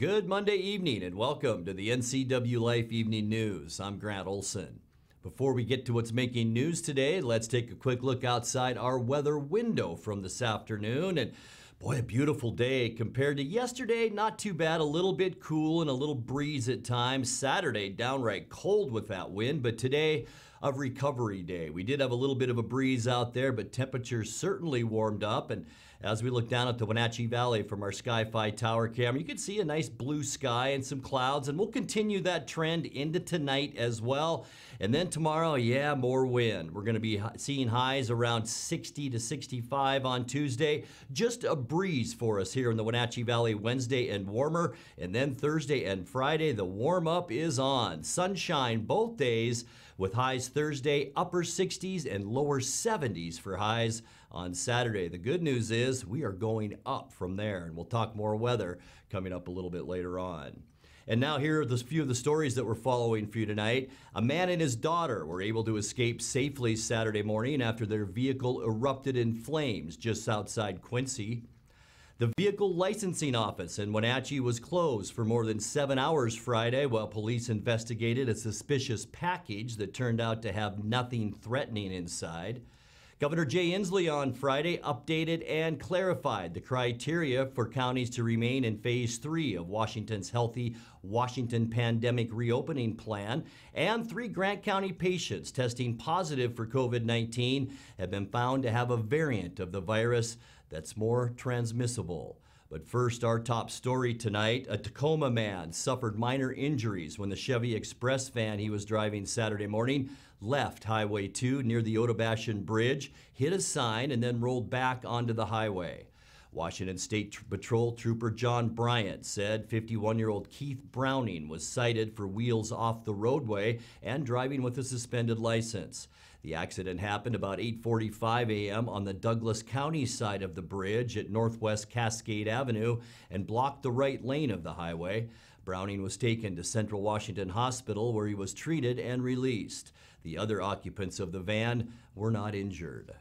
Good Monday evening and welcome to the NCWLIFE Evening News. I'm Grant Olson. Before we get to what's making news today, let's take a quick look outside our weather window from this afternoon. And boy, a beautiful day compared to yesterday. Not too bad, a little bit cool and a little breeze at times. Saturday, downright cold with that wind, but today, of recovery day. We did have a little bit of a breeze out there, but temperatures certainly warmed up. And as we look down at the Wenatchee Valley from our Sky-Fi tower camera, you can see a nice blue sky and some clouds, and we'll continue that trend into tonight as well. And then tomorrow, yeah, more wind. We're going to be seeing highs around 60 to 65 on Tuesday. Just a breeze for us here in the Wenatchee Valley Wednesday and warmer. And then Thursday and Friday, the warm-up is on. Sunshine both days with highs Thursday, upper 60s and lower 70s for highs on Saturday. The good news is we are going up from there, and we'll talk more weather coming up a little bit later on. And now here are a few of the stories that we're following for you tonight. A man and his daughter were able to escape safely Saturday morning after their vehicle erupted in flames just outside Quincy. The vehicle licensing office in Wenatchee was closed for more than 7 hours Friday while police investigated a suspicious package that turned out to have nothing threatening inside. Governor Jay Inslee on Friday updated and clarified the criteria for counties to remain in Phase 3 of Washington's Healthy Washington Pandemic Reopening Plan, and 3 Grant County patients testing positive for COVID-19 have been found to have a variant of the virus that's more transmissible. But first, our top story tonight, a Tacoma man suffered minor injuries when the Chevy Express van he was driving Saturday morning left Highway 2 near the Otobashan Bridge, hit a sign, and then rolled back onto the highway. Washington State Patrol Trooper John Bryant said 51-year-old Keith Browning was cited for wheels off the roadway and driving with a suspended license. The accident happened about 8:45 a.m. on the Douglas County side of the bridge at Northwest Cascade Avenue and blocked the right lane of the highway. Browning was taken to Central Washington Hospital where he was treated and released. The other occupants of the van were not injured.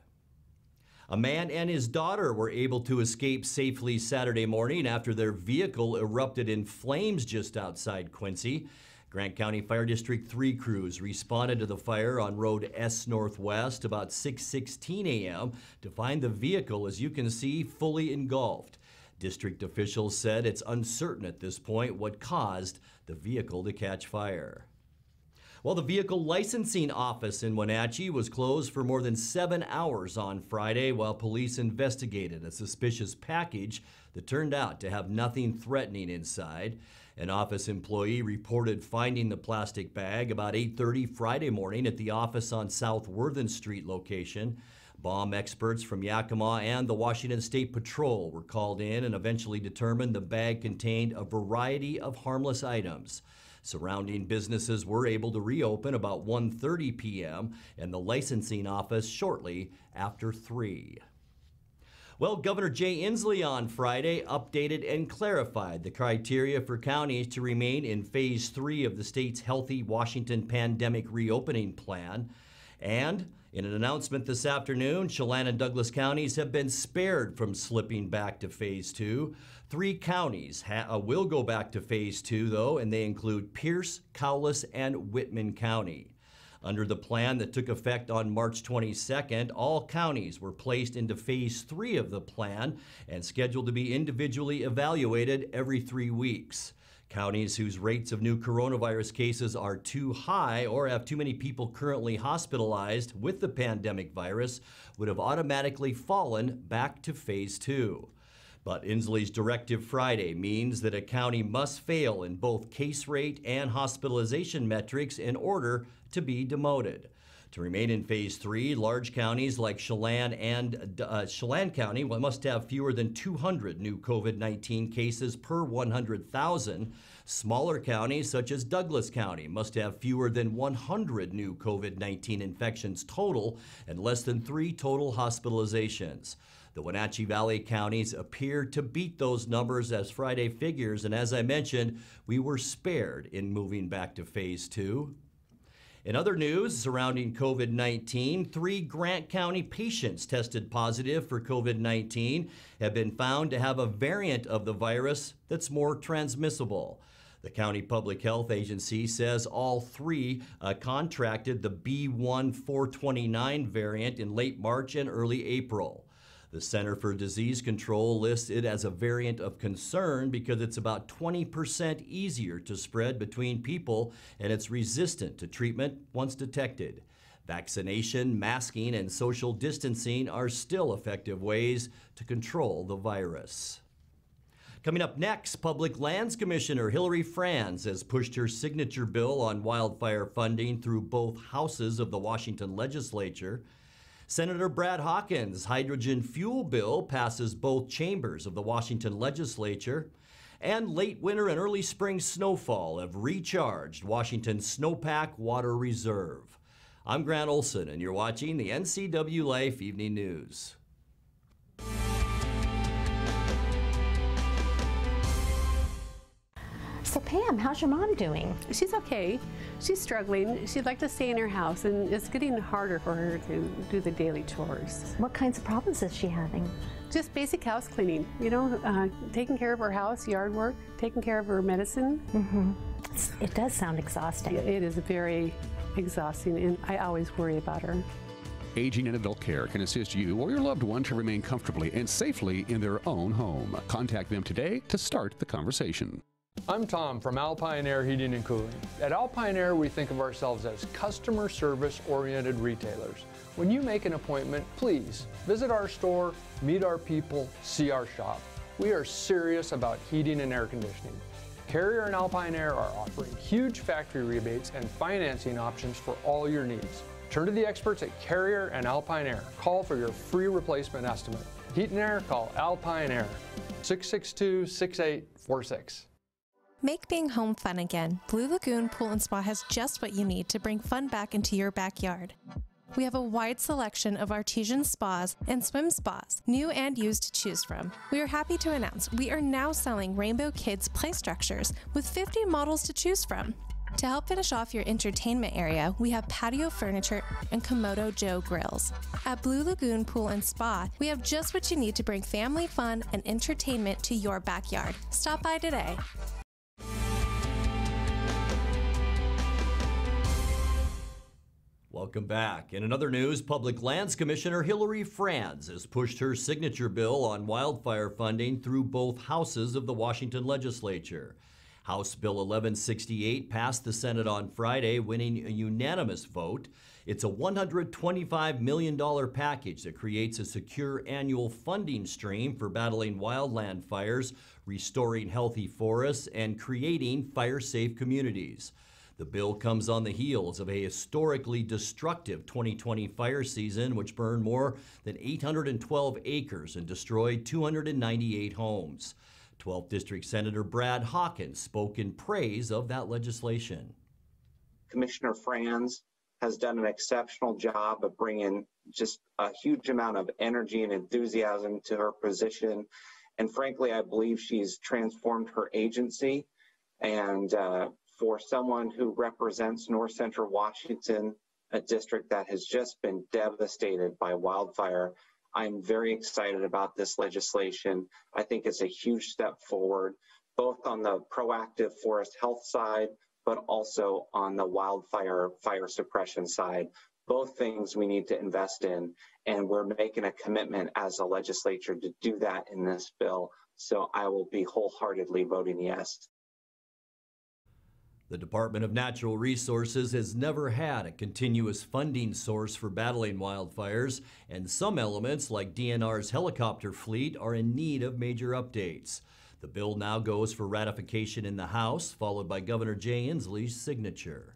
A man and his daughter were able to escape safely Saturday morning after their vehicle erupted in flames just outside Quincy. Grant County Fire District 3 crews responded to the fire on Road S Northwest about 6:16 a.m. to find the vehicle, as you can see, fully engulfed. District officials said it's uncertain at this point what caused the vehicle to catch fire. Well, the vehicle licensing office in Wenatchee was closed for more than 7 hours on Friday while police investigated a suspicious package that turned out to have nothing threatening inside. An office employee reported finding the plastic bag about 8:30 Friday morning at the office on South Worthen Street location. Bomb experts from Yakima and the Washington State Patrol were called in and eventually determined the bag contained a variety of harmless items. Surrounding businesses were able to reopen about 1:30 p.m. and the licensing office shortly after 3. Well, Governor Jay Inslee on Friday updated and clarified the criteria for counties to remain in Phase 3 of the state's Healthy Washington Pandemic Reopening Plan. And in an announcement this afternoon, Chelan and Douglas counties have been spared from slipping back to Phase 2. 3 counties will go back to Phase 2, though, and they include Pierce, Cowlitz, and Whitman County. Under the plan that took effect on March 22nd, all counties were placed into Phase 3 of the plan and scheduled to be individually evaluated every 3 weeks. Counties whose rates of new coronavirus cases are too high or have too many people currently hospitalized with the pandemic virus would have automatically fallen back to Phase 2. But Inslee's directive Friday means that a county must fail in both case rate and hospitalization metrics in order to be demoted. To remain in Phase 3, large counties like Chelan County must have fewer than 200 new COVID-19 cases per 100,000. Smaller counties such as Douglas County must have fewer than 100 new COVID-19 infections total and less than 3 total hospitalizations. The Wenatchee Valley counties appear to beat those numbers as Friday figures, and as I mentioned, we were spared in moving back to Phase 2. In other news surrounding COVID-19, 3 Grant County patients tested positive for COVID-19 have been found to have a variant of the virus that's more transmissible. The county public health agency says all 3 contracted the B.1.429 variant in late March and early April. The Center for Disease Control lists it as a variant of concern because it's about 20% easier to spread between people and it's resistant to treatment once detected. Vaccination, masking, and social distancing are still effective ways to control the virus. Coming up next, Public Lands Commissioner Hillary Franz has pushed her signature bill on wildfire funding through both houses of the Washington legislature. Senator Brad Hawkins' hydrogen fuel bill passes both chambers of the Washington legislature. And late winter and early spring snowfall have recharged Washington's snowpack water reserve. I'm Grant Olson, and you're watching the NCWLIFE Evening News. So Pam, how's your mom doing? She's okay. She's struggling. She'd like to stay in her house, and it's getting harder for her to do the daily chores. What kinds of problems is she having? Just basic house cleaning, taking care of her house, yard work, taking care of her medicine. Mm-hmm. It does sound exhausting. It is very exhausting, and I always worry about her. Aging and Adult Care can assist you or your loved one to remain comfortably and safely in their own home. Contact them today to start the conversation. I'm Tom from Alpine Air Heating and Cooling. At Alpine Air, we think of ourselves as customer service-oriented retailers. When you make an appointment, please visit our store, meet our people, see our shop. We are serious about heating and air conditioning. Carrier and Alpine Air are offering huge factory rebates and financing options for all your needs. Turn to the experts at Carrier and Alpine Air. Call for your free replacement estimate. Heat and air, call Alpine Air, 662-6846. Make being home fun again. Blue Lagoon Pool and Spa has just what you need to bring fun back into your backyard. We have a wide selection of artesian spas and swim spas, new and used to choose from. We are happy to announce we are now selling Rainbow Kids play structures with 50 models to choose from. To help finish off your entertainment area, we have patio furniture and Komodo Joe grills. At Blue Lagoon Pool and Spa, we have just what you need to bring family fun and entertainment to your backyard. Stop by today. Welcome back. In another news, Public Lands Commissioner Hillary Franz has pushed her signature bill on wildfire funding through both houses of the Washington legislature. House Bill 1168 passed the Senate on Friday, winning a unanimous vote. It's a $125 million package that creates a secure annual funding stream for battling wildland fires, restoring healthy forests, and creating fire-safe communities. The bill comes on the heels of a historically destructive 2020 fire season, which burned more than 812 acres and destroyed 298 homes. 12th District Senator Brad Hawkins spoke in praise of that legislation. Commissioner Franz has done an exceptional job of bringing just a huge amount of energy and enthusiasm to her position. And frankly, I believe she's transformed her agency. And for someone who represents North Central Washington, a district that has just been devastated by wildfire, I'm very excited about this legislation. I think it's a huge step forward, both on the proactive forest health side, but also on the fire suppression side. Both things we need to invest in, and we're making a commitment as a legislature to do that in this bill. So I will be wholeheartedly voting yes. The Department of Natural Resources has never had a continuous funding source for battling wildfires, and some elements, like DNR's helicopter fleet, are in need of major updates. The bill now goes for ratification in the House, followed by Governor Jay Inslee's signature.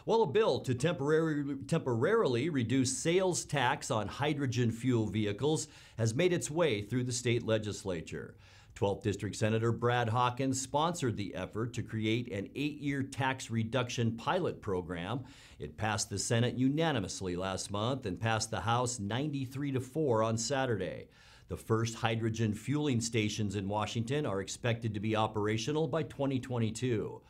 Well, a bill to temporarily reduce sales tax on hydrogen fuel vehicles has made its way through the state legislature. 12th District Senator Brad Hawkins sponsored the effort to create an 8-year tax reduction pilot program. It passed the Senate unanimously last month and passed the House 93-4 on Saturday. The first hydrogen fueling stations in Washington are expected to be operational by 2022.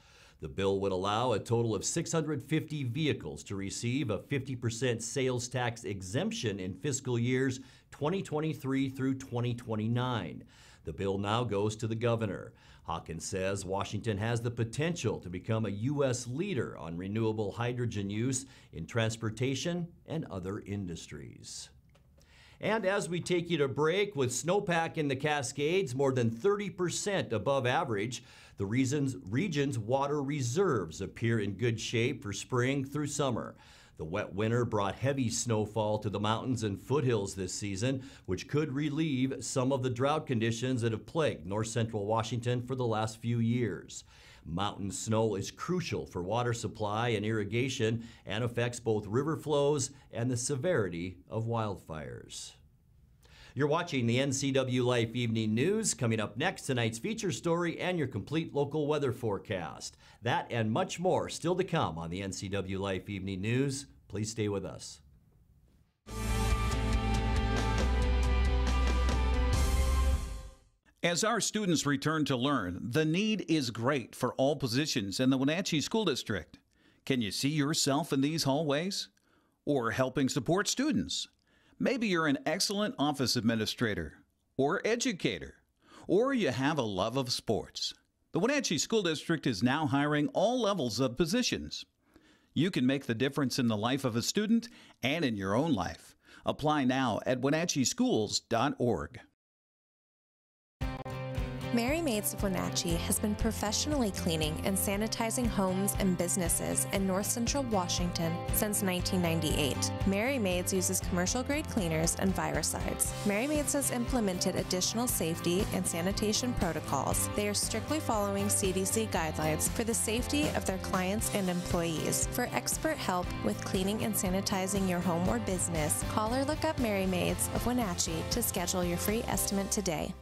The bill would allow a total of 650 vehicles to receive a 50% sales tax exemption in fiscal years 2023 through 2029. The bill now goes to the governor. Hawkins says Washington has the potential to become a U.S. leader on renewable hydrogen use in transportation and other industries. And as we take you to break, with snowpack in the Cascades more than 30% above average, the region's water reserves appear in good shape for spring through summer. The wet winter brought heavy snowfall to the mountains and foothills this season, which could relieve some of the drought conditions that have plagued north central Washington for the last few years. Mountain snow is crucial for water supply and irrigation and affects both river flows and the severity of wildfires. You're watching the NCWLIFE Evening News. Coming up next, tonight's feature story and your complete local weather forecast. That and much more still to come on the NCWLIFE Evening News. Please stay with us. As our students return to learn, the need is great for all positions in the Wenatchee School District. Can you see yourself in these hallways? Or helping support students? Maybe you're an excellent office administrator or educator, or you have a love of sports. The Wenatchee School District is now hiring all levels of positions. You can make the difference in the life of a student and in your own life. Apply now at wenatcheeschools.org. Mary Maids of Wenatchee has been professionally cleaning and sanitizing homes and businesses in north central Washington since 1998. Mary Maids uses commercial-grade cleaners and viricides. Mary Maids has implemented additional safety and sanitation protocols. They are strictly following CDC guidelines for the safety of their clients and employees. For expert help with cleaning and sanitizing your home or business, call or look up Mary Maids of Wenatchee to schedule your free estimate today.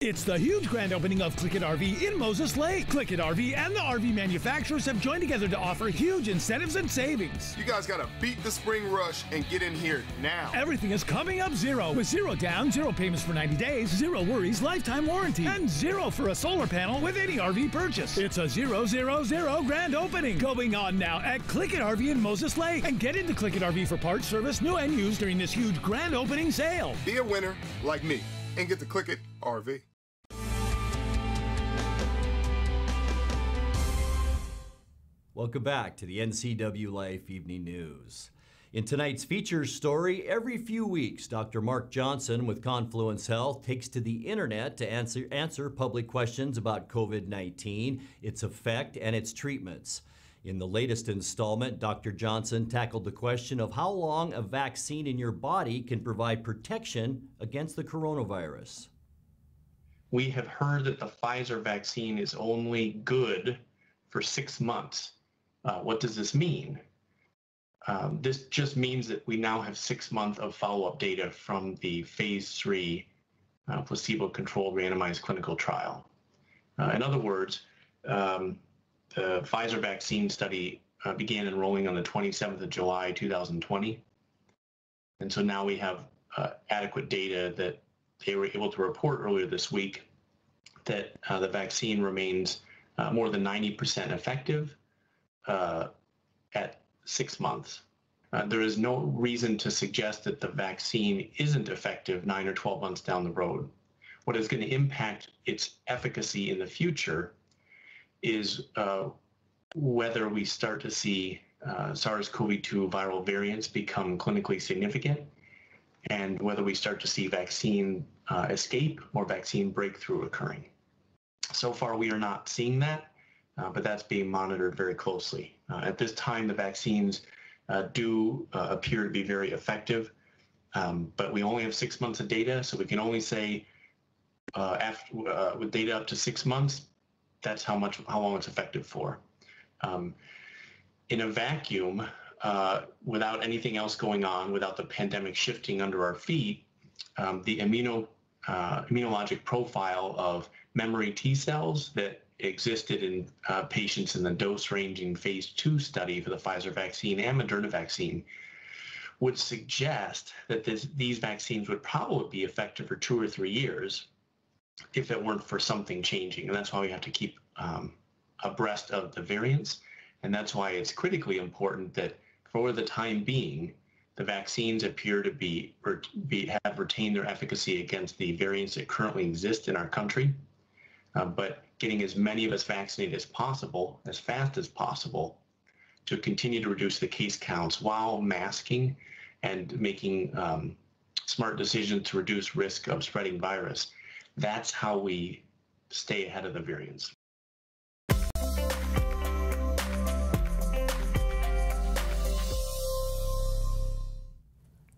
It's the huge grand opening of Click It RV in Moses Lake. Click It RV and the RV manufacturers have joined together to offer huge incentives and savings. You guys gotta beat the spring rush and get in here now. Everything is coming up zero, with zero down, zero payments for 90 days, zero worries, lifetime warranty, and zero for a solar panel with any RV purchase. It's a 000 grand opening going on now at Click It RV in Moses Lake. And get into Click It RV for parts, service, new and used during this huge grand opening sale. Be a winner like me and get to Click It RV. Welcome back to the NCWLIFE Evening News. In tonight's feature story, every few weeks, Dr. Mark Johnson with Confluence Health takes to the internet to answer public questions about COVID-19, its effect, and its treatments. In the latest installment, Dr. Johnson tackled the question of how long a vaccine in your body can provide protection against the coronavirus. We have heard that the Pfizer vaccine is only good for 6 months. What does this mean? This just means that we now have 6 months of follow-up data from the phase 3 placebo-controlled randomized clinical trial. In other words, the Pfizer vaccine study began enrolling on the 27th of July, 2020. And so now we have adequate data that they were able to report earlier this week that the vaccine remains more than 90% effective at 6 months. There is no reason to suggest that the vaccine isn't effective 9 or 12 months down the road. What is going to impact its efficacy in the future is whether we start to see SARS-CoV-2 viral variants become clinically significant, and whether we start to see vaccine escape or vaccine breakthrough occurring. So far, we are not seeing that, but that's being monitored very closely. At this time, the vaccines do appear to be very effective, but we only have 6 months of data, so we can only say with data up to 6 months, that's how long it's effective for. In a vacuum, without anything else going on, without the pandemic shifting under our feet, the immunologic profile of memory T cells that existed in patients in the dose-ranging phase 2 study for the Pfizer vaccine and Moderna vaccine would suggest that these vaccines would probably be effective for 2 or 3 years if it weren't for something changing. And that's why we have to keep abreast of the variants. And that's why it's critically important that for the time being, the vaccines appear to have retained their efficacy against the variants that currently exist in our country. But getting as many of us vaccinated as possible, as fast as possible, to continue to reduce the case counts while masking and making smart decisions to reduce risk of spreading virus. That's how we stay ahead of the variants.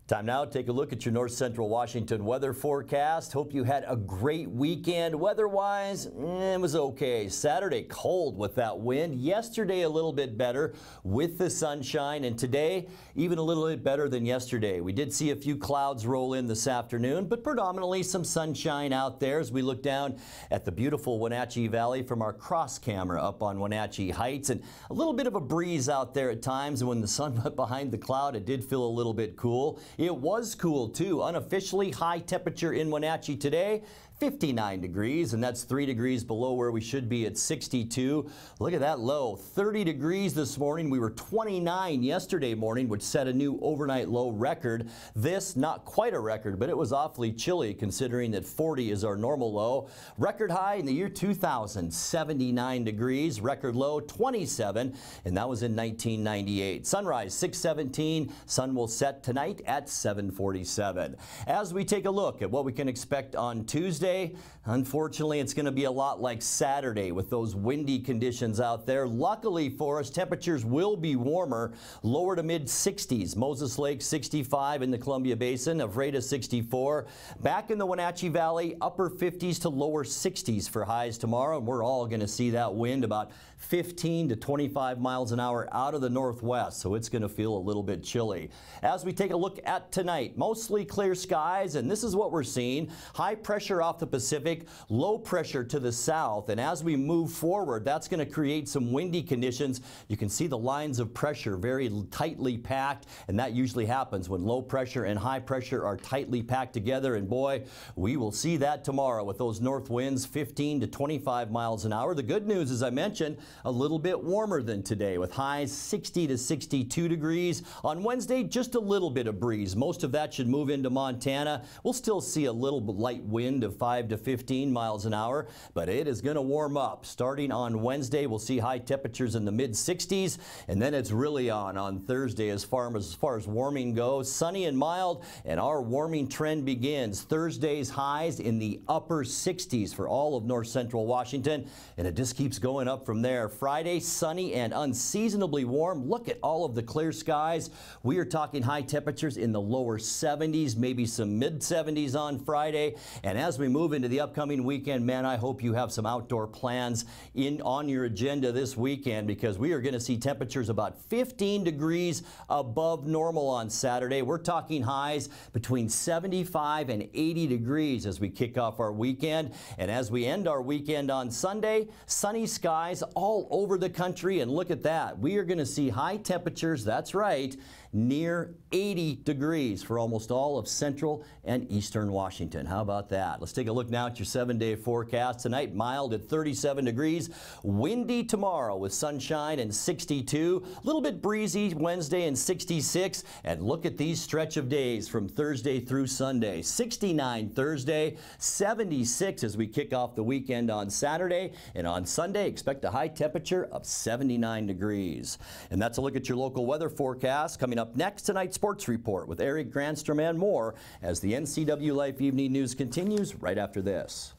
Time now to take a look at your north central Washington weather forecast. Hope you had a great weekend. Weather-wise, it was okay. Saturday, cold with that wind. Yesterday, a little bit better with the sunshine. And today, even a little bit better than yesterday. We did see a few clouds roll in this afternoon, but predominantly some sunshine out there as we look down at the beautiful Wenatchee Valley from our cross camera up on Wenatchee Heights. And a little bit of a breeze out there at times. And when the sun went behind the cloud, it did feel a little bit cool. It was cool too. Unofficially high temperature in Wenatchee today, 59 degrees, and that's 3 degrees below where we should be at 62. Look at that low, 30 degrees this morning. We were 29 yesterday morning, which set a new overnight low record. This, not quite a record, but it was awfully chilly considering that 40 is our normal low. Record high in the year 2000, 79 degrees. Record low, 27, and that was in 1998. Sunrise, 6:17. Sun will set tonight at 7:47. As we take a look at what we can expect on Tuesday, unfortunately, it's going to be a lot like Saturday with those windy conditions out there. Luckily for us, temperatures will be warmer, lower to mid-60s. Moses Lake 65 in the Columbia Basin, Avreda 64. Back in the Wenatchee Valley, upper 50s to lower 60s for highs tomorrow. And we're all going to see that wind about 15 to 25 miles an hour out of the northwest, so it's going to feel a little bit chilly. As we take a look at tonight, mostly clear skies, and this is what we're seeing. High pressure off the Pacific, low pressure to the south, and as we move forward, that's going to create some windy conditions. You can see the lines of pressure very tightly packed, and that usually happens when low pressure and high pressure are tightly packed together, and boy, we will see that tomorrow with those north winds 15 to 25 miles an hour. The good news, as I mentioned, a little bit warmer than today with highs 60 to 62 degrees. On Wednesday, just a little bit of breeze. Most of that should move into Montana. We'll still see a little light wind of 5 to 15 miles an hour, but it is going to warm up. Starting on Wednesday, we'll see high temperatures in the mid-60s, and then it's really on Thursday as far as warming goes. Sunny and mild, and our warming trend begins. Thursday's highs in the upper 60s for all of north central Washington, and it just keeps going up from there. Friday, sunny and unseasonably warm. Look at all of the clear skies. We are talking high temperatures in the lower 70s, maybe some mid-70s on Friday. And as we move into the upcoming weekend, man, I hope you have some outdoor plans on your agenda this weekend, because we are going to see temperatures about 15 degrees above normal on Saturday. We're talking highs between 75 and 80 degrees as we kick off our weekend. And as we end our weekend on Sunday, sunny skies all over the country, and look at that. We are going to see high temperatures, that's right, near 80 degrees for almost all of central and eastern Washington. How about that? Let's take a look now at your 7-day forecast. Tonight, mild at 37 degrees. Windy tomorrow with sunshine and 62. A little bit breezy Wednesday and 66. And look at these stretch of days from Thursday through Sunday. 69 Thursday, 76 as we kick off the weekend on Saturday. And on Sunday, expect a high temperature of 79 degrees. And that's a look at your local weather forecast. Coming up next, tonight's sports report with Eric Granstrom and more as the NCWLIFE Evening News continues right after this.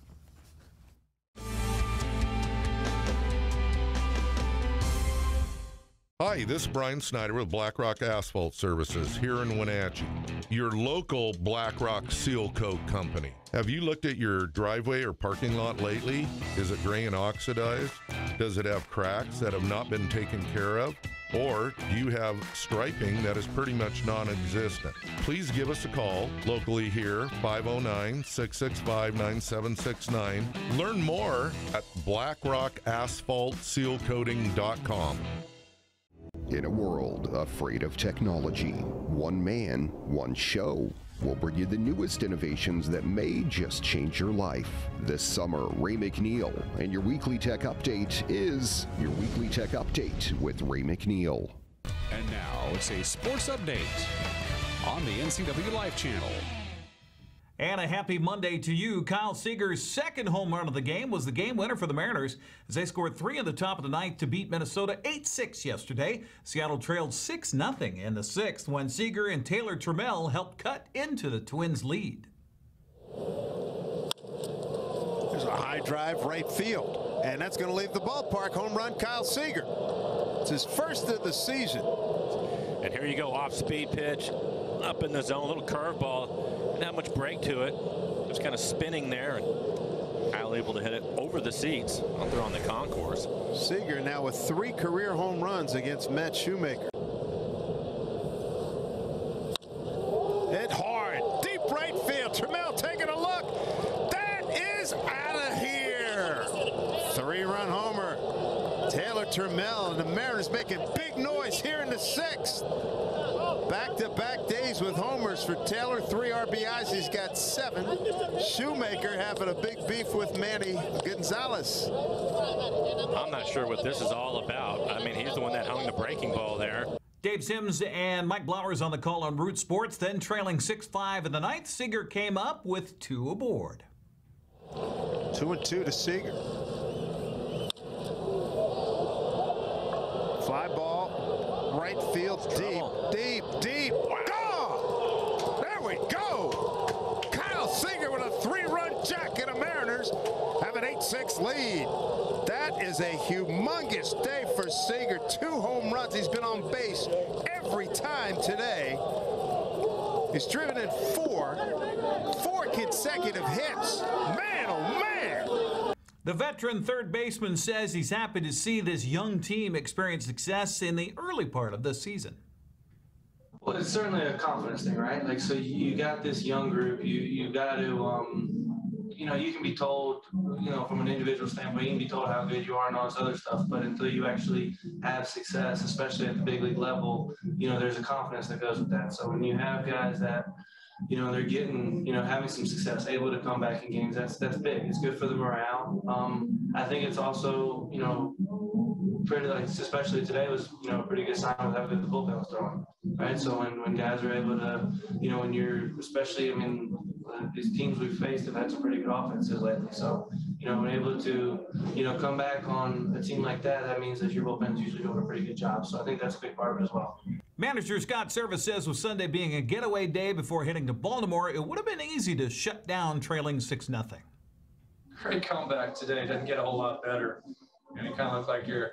Hi, this is Brian Snyder with Black Rock Asphalt Services here in Wenatchee, your local Black Rock Seal Coat company. Have you looked at your driveway or parking lot lately? Is it gray and oxidized? Does it have cracks that have not been taken care of? Or do you have striping that is pretty much non-existent? Please give us a call locally here, 509-665-9769. Learn more at blackrockasphaltsealcoating.com. In a world afraid of technology, one man, one show. We'll bring you the newest innovations that may just change your life. This summer, Ray McNeil, and your Weekly Tech Update is your Weekly Tech Update with Ray McNeil. And now it's a sports update on the NCWLIFE channel. And a happy Monday to you. Kyle Seager's second home run of the game was the game winner for the Mariners as they scored 3 in the top of the ninth to beat Minnesota 8-6 yesterday. Seattle trailed 6-0 in the sixth when Seager and Taylor Trammell helped cut into the Twins' lead. There's a high drive right field, and that's going to leave the ballpark. Home run, Kyle Seager. It's his first of the season. And here you go, off-speed pitch, up in the zone, a little curveball. Not much break to it. Just kind of spinning there, and Kyle able to hit it over the seats out there on the concourse. Seager now with 3 career home runs against Matt Shoemaker. Hit hard, deep right field. Trammell taking a look. That is out of here. 3-run homer. Taylor Trammell, and the Mariners making big noise here in the 6th. Back-to-back days with homers for Taylor. 3 RBIs. He's got 7. Shoemaker having a big beef with Manny Gonzalez. I'm not sure what this is all about. I mean, he's the one that hung the breaking ball there. Dave Sims and Mike Blowers on the call on Root Sports. Then trailing 6-5 in the ninth, Seager came up with 2 aboard. 2-2 to Seager. Fly ball, right field, deep. Gone! There we go! Kyle Seager with a 3-run jack, and the Mariners have an 8-6 lead. That is a humongous day for Seager. 2 home runs. He's been on base every time today. He's driven in 4 consecutive hits. Man, oh man! The veteran third baseman says he's happy to see this young team experience success in the early part of the season. Well, it's certainly a confidence thing, right? Like, so you got this young group. You got to, you know, you can be told, you know, from an individual standpoint, you can be told how good you are and all this other stuff. But until you actually have success, especially at the big league level, you know, there's a confidence that goes with that. So when you have guys that, you know, they're getting, you know, having some success, able to come back in games, that's big. It's good for the morale. I think it's also, you know, pretty, like, especially today was, you know, a pretty good sign of how good the bullpen was throwing, right? So when guys are able to, you know, when you're, especially, I mean, these teams we've faced have had some pretty good offenses lately. So, you know, when able to, you know, come back on a team like that, that means that your bullpen's usually doing a pretty good job. So I think that's a big part of it as well. Manager Scott Service says with Sunday being a getaway day before heading to Baltimore, it would have been easy to shut down trailing 6-0. Great comeback today. Doesn't get a whole lot better. You know, you kind of look like you're,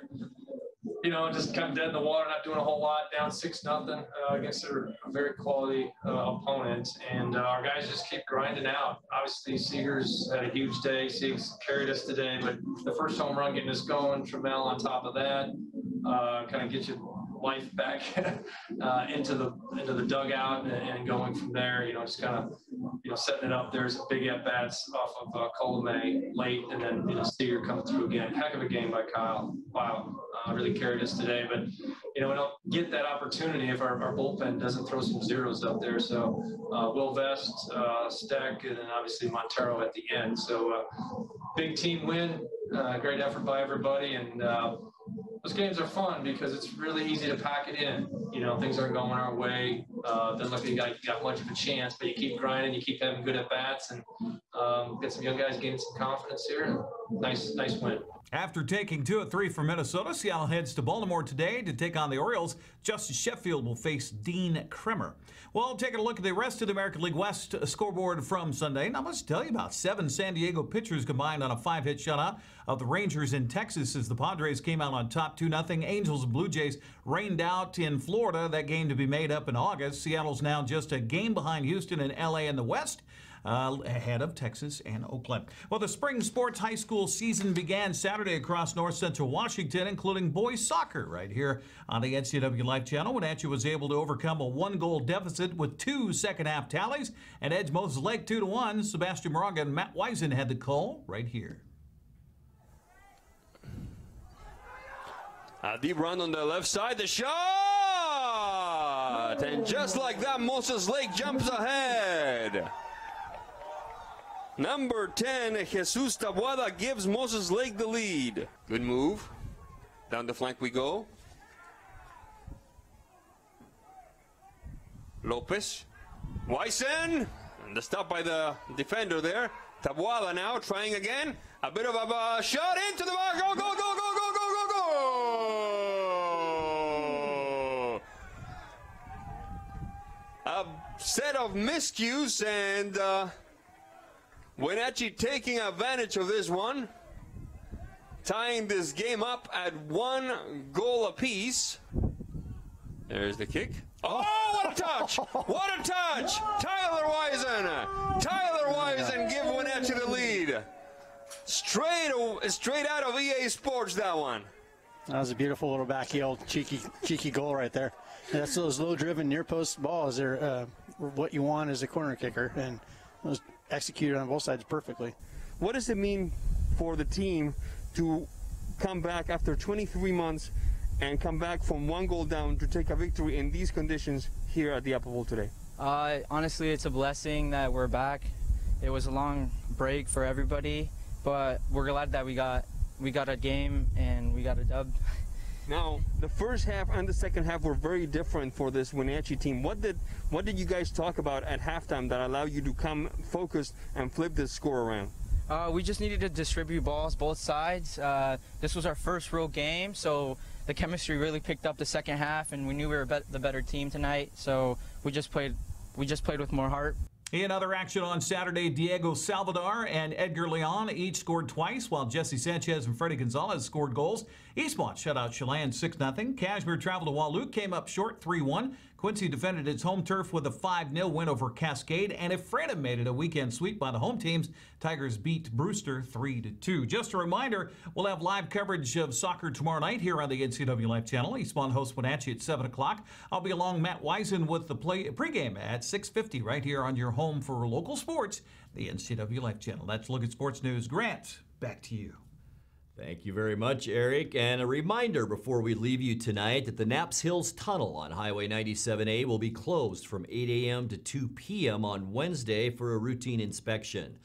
you know, just kind of dead in the water, not doing a whole lot, down 6-0 against a very quality opponent. And our guys just keep grinding out. Obviously, Seager's had a huge day. Seager's carried us today, but the first home run getting us going, Trammell on top of that, kind of gets you life back into the dugout and going from there, you know, just kind of, you know, setting it up. There's big at-bats off of Colomé late, and then, you know, Seager coming through again. Heck of a game by Kyle. Wow, really carried us today. But, you know, we don't get that opportunity if our bullpen doesn't throw some zeros up there. So Will Vest, Steck, and then obviously Montero at the end. So big team win, great effort by everybody. And those games are fun because it's really easy to pack it in. You know, things aren't going our way. Doesn't look like you got much of a chance, but you keep grinding, you keep having good at-bats, and get some young guys gaining some confidence here. And nice win. After taking 2 of 3 from Minnesota, Seattle heads to Baltimore today to take on the Orioles. Justice Sheffield will face Dean Kremer. Well, taking a look at the rest of the American League West scoreboard from Sunday. Not much to tell you about. 7 San Diego pitchers combined on a 5-hit shutout of the Rangers in Texas as the Padres came out on top 2-0. Angels and Blue Jays rained out in Florida. That game to be made up in August. Seattle's now just a game behind Houston and L.A. in the West. Ahead of Texas and Oakland. Well, the spring sports high school season began Saturday across north central Washington, including boys soccer right here on the NCWLIFE channel. Wenatchee was able to overcome a 1-goal deficit with 2 second-half tallies and edge Moses Lake 2-1. Sebastian Moraga and Matt Wisen had the call right here. Deep run on the left side, the shot! And just like that, Moses Lake jumps ahead. erupted. Number 10, Jesus Tabuada gives Moses Lake the lead. Good move. Down the flank we go. Lopez. Wyson. And the stop by the defender there. Tabuada now trying again. A bit of a shot into the box. Go, go, go, go, go, go, go, go. A set of miscues, and Wenatchee taking advantage of this one, tying this game up at 1 goal apiece. There's the kick. Oh, what a touch! What a touch! Tyler Wisen give Wenatchee the lead. Straight out of EA Sports, that one. That was a beautiful little back heel, cheeky goal right there. That's those low-driven near-post balls. They're what you want as a corner kicker, and it was executed on both sides perfectly. What does it mean for the team to come back after 23 months and come back from 1 goal down to take a victory in these conditions here at the Apple Bowl today? Honestly, it's a blessing that we're back. It was a long break for everybody, but we're glad that we got a game and we got a dub. Now, the first half and the second half were very different for this Wenatchee team. What did you guys talk about at halftime that allowed you to come focused and flip this score around? We just needed to distribute balls both sides. This was our first real game, so the chemistry really picked up the second half, and we knew we were the better team tonight. So we just played with more heart. In other action on Saturday, Diego Salvador and Edgar Leon each scored twice, while Jesse Sanchez and Freddie Gonzalez scored goals. Eastmont shut out Chelan 6-0. Kashmir traveled to Walook, came up short 3-1. Quincy defended its home turf with a 5-0 win over Cascade, and Ephrata made it a weekend sweep by the home teams. Tigers beat Brewster 3-2. Just a reminder, we'll have live coverage of soccer tomorrow night here on the NCWLIFE channel. Eastmont hosts Wenatchee at 7 o'clock. I'll be along Matt Wisen with the pregame at 6:50 right here on your home for local sports, the NCWLIFE channel. That's a look at sports news. Grant, back to you. Thank you very much, Eric. And a reminder before we leave you tonight that the Knaps Hills Tunnel on Highway 97A will be closed from 8 a.m. to 2 p.m. on Wednesday for a routine inspection.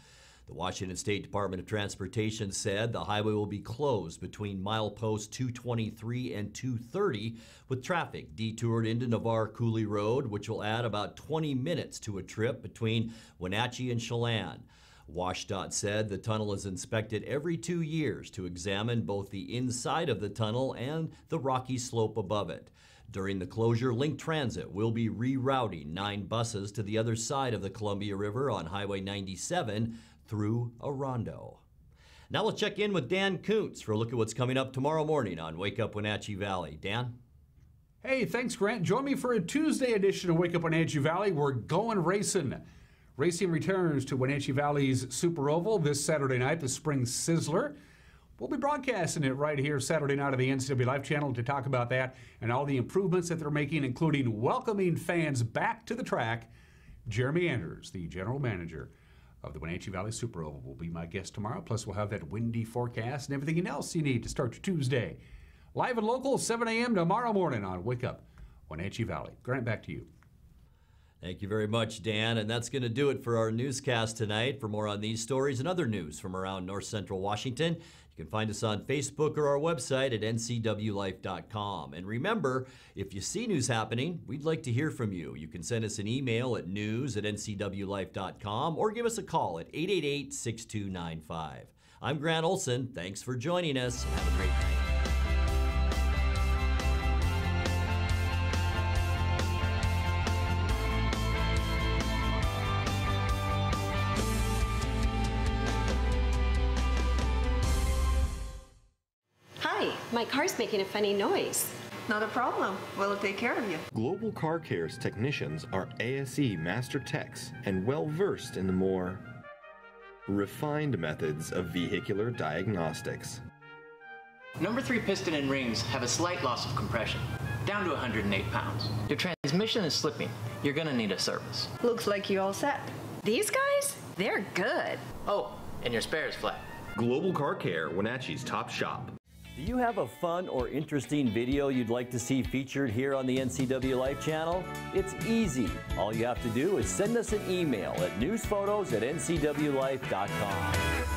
The Washington State Department of Transportation said the highway will be closed between mileposts 223 and 230, with traffic detoured into Navarre Coulee Road, which will add about 20 minutes to a trip between Wenatchee and Chelan. WashDOT said the tunnel is inspected every 2 years to examine both the inside of the tunnel and the rocky slope above it. During the closure, Link Transit will be rerouting 9 buses to the other side of the Columbia River on Highway 97 through Orondo. Now we'll check in with Dan Kuntz for a look at what's coming up tomorrow morning on Wake Up Wenatchee Valley. Dan? Hey, thanks, Grant. Join me for a Tuesday edition of Wake Up Wenatchee Valley. We're going racing. Racing returns to Wenatchee Valley's Super Oval this Saturday night, the Spring Sizzler. We'll be broadcasting it right here Saturday night on the NCWLIFE channel to talk about that and all the improvements that they're making, including welcoming fans back to the track. Jeremy Anders, the general manager of the Wenatchee Valley Super Oval, will be my guest tomorrow. Plus, we'll have that windy forecast and everything else you need to start your Tuesday. Live and local, 7 a.m. tomorrow morning on Wake Up Wenatchee Valley. Grant, back to you. Thank you very much, Dan. And that's going to do it for our newscast tonight. For more on these stories and other news from around North Central Washington, you can find us on Facebook or our website at ncwlife.com. And remember, if you see news happening, we'd like to hear from you. You can send us an email at news@ncwlife.com or give us a call at 888-6295. I'm Grant Olson. Thanks for joining us. Have a great night. My car's making a funny noise. Not a problem. We'll take care of you. Global Car Care's technicians are ASE Master Techs and well-versed in the more refined methods of vehicular diagnostics. Number 3 piston and rings have a slight loss of compression, down to 108 pounds. Your transmission is slipping. You're gonna need a service. Looks like you all set. These guys? They're good. Oh, and your spare is flat. Global Car Care, Wenatchee's top shop. Do you have a fun or interesting video you'd like to see featured here on the NCWLife channel? It's easy. All you have to do is send us an email at newsphotos@ncwlife.com.